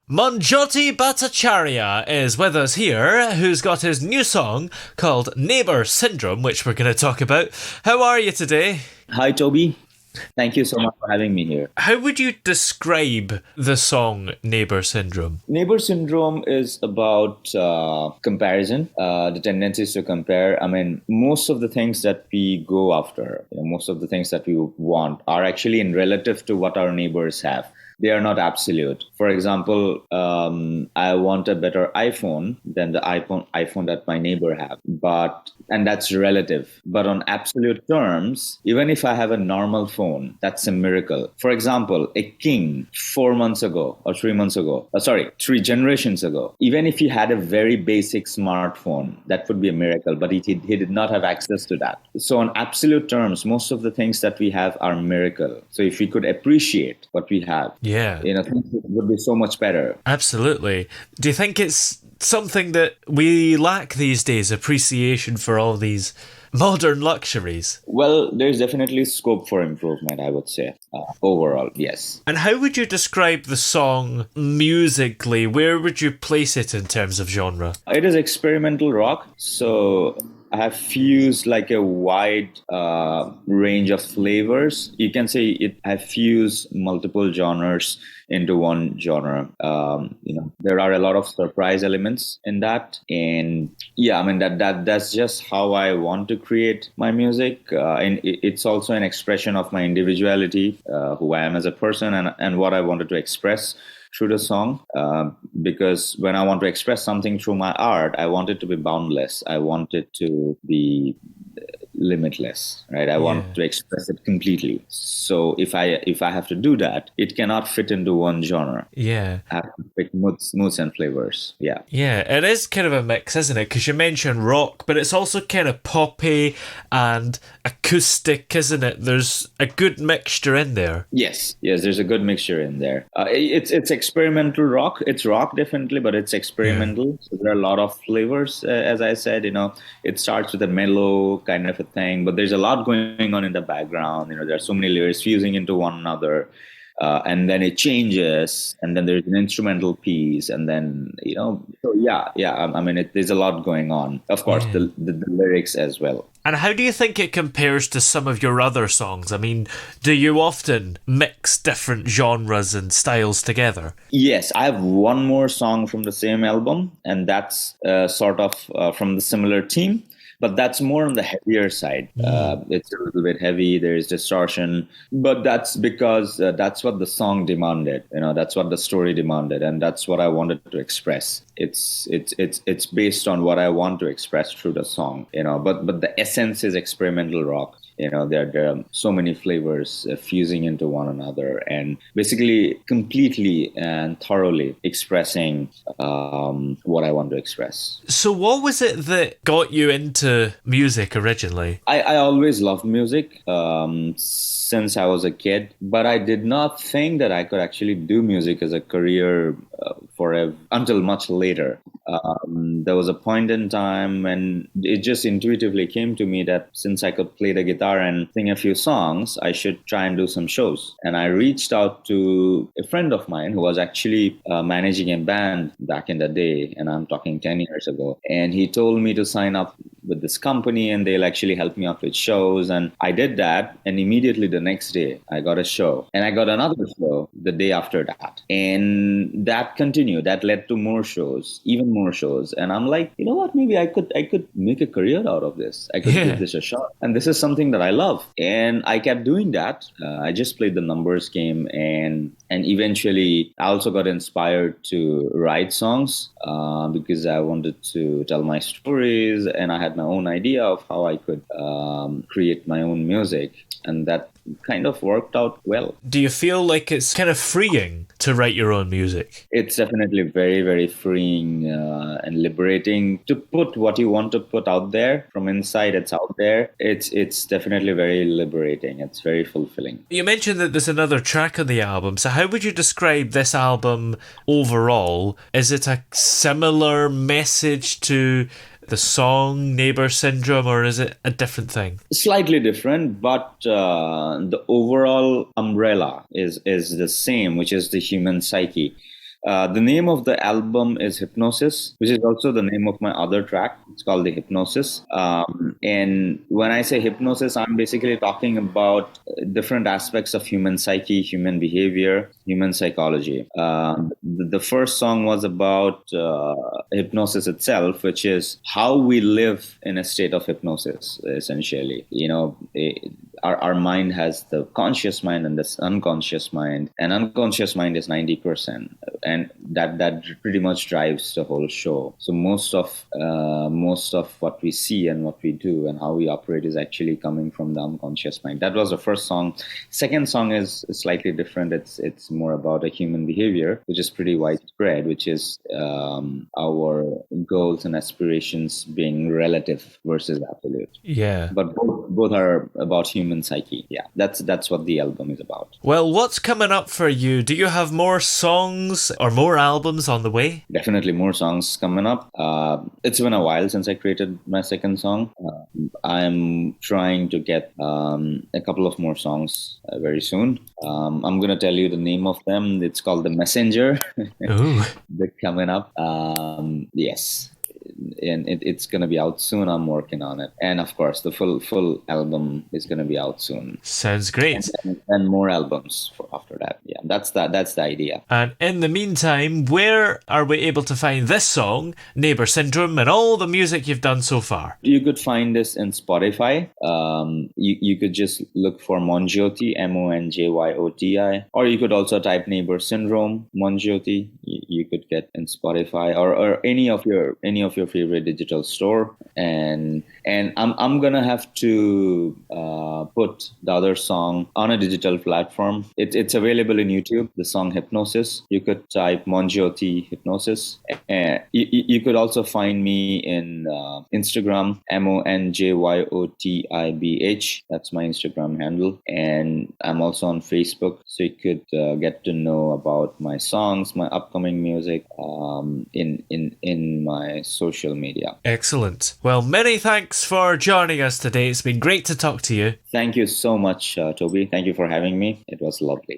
Monjyoti Bhattacharyya is with us here, who's got his new song called Neighbour Syndrome, which we're going to talk about. How are you today? Hi, Toby. Thank you so much for having me here. How would you describe the song Neighbour Syndrome? Neighbor syndrome is about comparison, the tendencies to compare. I mean, most of the things that we go after, most of the things that we want are actually in relative to what our neighbors have. They are not absolute. For example, I want a better iPhone than the iPhone that my neighbor have, and that's relative. But on absolute terms, even if I have a normal phone, that's a miracle. For example, a king 4 months ago or 3 months ago, 3 generations ago, even if he had a very basic smartphone, that would be a miracle. But he did not have access to that. So on absolute terms, most of the things that we have are miracle. So if we could appreciate what we have, things would be so much better. Absolutely. Do you think it's something that we lack these days, appreciation for all these modern luxuries? Well, there's definitely scope for improvement, I would say. Overall, yes. And how would you describe the song musically? Where would you place it in terms of genre? It is experimental rock, so I have fused like a wide range of flavors. You can say I fused multiple genres into one genre. There are a lot of surprise elements in that, and that's just how I want to create my music. And it's also an expression of my individuality, who I am as a person, and what I wanted to express through the song, because when I want to express something through my art, I want it to be boundless. I want it to be limitless, right? I want to express it completely. So if I have to do that, it cannot fit into one genre. Yeah. I have to pick moods and flavors. Yeah. Yeah, it is kind of a mix, isn't it? Because you mentioned rock, but it's also kind of poppy and acoustic, isn't it? There's a good mixture in there. Yes, there's a good mixture in there. It's experimental rock. It's rock, definitely, but it's experimental. So there are a lot of flavors, as I said. It starts with a mellow kind of a thing, but there's a lot going on in the background. There are so many layers fusing into one another, and then it changes, and then there's an instrumental piece, and then there's a lot going on. Of course, the lyrics as well. And how do you think it compares to some of your other songs? I mean, do you often mix different genres and styles together? Yes, I have one more song from the same album, and that's sort of from the similar theme. But that's more on the heavier side. It's a little bit heavy. There's distortion, but that's because that's what the song demanded. That's what the story demanded, and that's what I wanted to express. It's based on what I want to express through the song. But the essence is experimental rock. There are so many flavors fusing into one another, and basically completely and thoroughly expressing what I want to express. So what was it that got you into music originally? I always loved music since I was a kid, but I did not think that I could actually do music as a career until much later. There was a point in time when it just intuitively came to me that since I could play the guitar and sing a few songs, I should try and do some shows. And I reached out to a friend of mine who was actually managing a band back in the day, and I'm talking 10 years ago. And he told me to sign up with this company and they'll actually help me out with shows. And I did that, and immediately the next day I got a show, and I got another show the day after that. And that continued. That led to more shows, even more shows. And I'm like, you know what, maybe I could make a career out of this. I could give this a shot. And this is something that I love. And I kept doing that. I just played the numbers game, and eventually I also got inspired to write songs because I wanted to tell my stories, and I had my own idea of how I could create my own music. And that kind of worked out well. Do you feel like it's kind of freeing to write your own music? It's definitely very, very freeing and liberating to put what you want to put out there. From inside, it's out there. It's definitely very liberating. It's very fulfilling. You mentioned that there's another track on the album. So how would you describe this album overall? Is it a similar message to the song Neighbour Syndrome, or is it a different thing? Slightly different, but the overall umbrella is the same, which is the human psyche. The name of the album is Hypnosis, which is also the name of my other track. It's called The Hypnosis. And when I say hypnosis, I'm basically talking about different aspects of human psyche, human behavior, human psychology. The first song was about hypnosis itself, which is how we live in a state of hypnosis, essentially. Our mind has the conscious mind and this unconscious mind, and unconscious mind is 90%, and that pretty much drives the whole show. So most of what we see and what we do and how we operate is actually coming from the unconscious mind. That was the first song. Second song is slightly different. It's more about a human behavior, which is pretty widespread, which is our goals and aspirations being relative versus absolute. Yeah. But both are about human psyche. Yeah, that's what the album is about. Well, what's coming up for you? Do you have more songs or more albums on the way? Definitely more songs coming up. It's been a while since I created my second song. I'm trying to get a couple of more songs very soon. I'm going to tell you the name of them. It's called The Messenger. Ooh. They're coming up. Yes. And it's going to be out soon. I'm working on it. And of course, the full album is going to be out soon. Sounds great. And more albums after that. Yeah, that's the idea. And in the meantime, where are we able to find this song, Neighbor Syndrome, and all the music you've done so far? You could find this in Spotify. You could just look for Monjyoti, Monjyoti, or you could also type Neighbor Syndrome, Monjyoti. You could get in Spotify or any of your favorite digital store. And I'm gonna have to put the other song on a digital platform. It's available in YouTube. The song Hypnosis. You could type Monjyoti Hypnosis. You could also find me in Instagram, Monjyotibh. That's my Instagram handle, and I'm also on Facebook, so you could get to know about my songs, my upcoming music, in my social media. Excellent. Well, many thanks for joining us today. It's been great to talk to you. Thank you so much, Toby. Thank you for having me. It was lovely.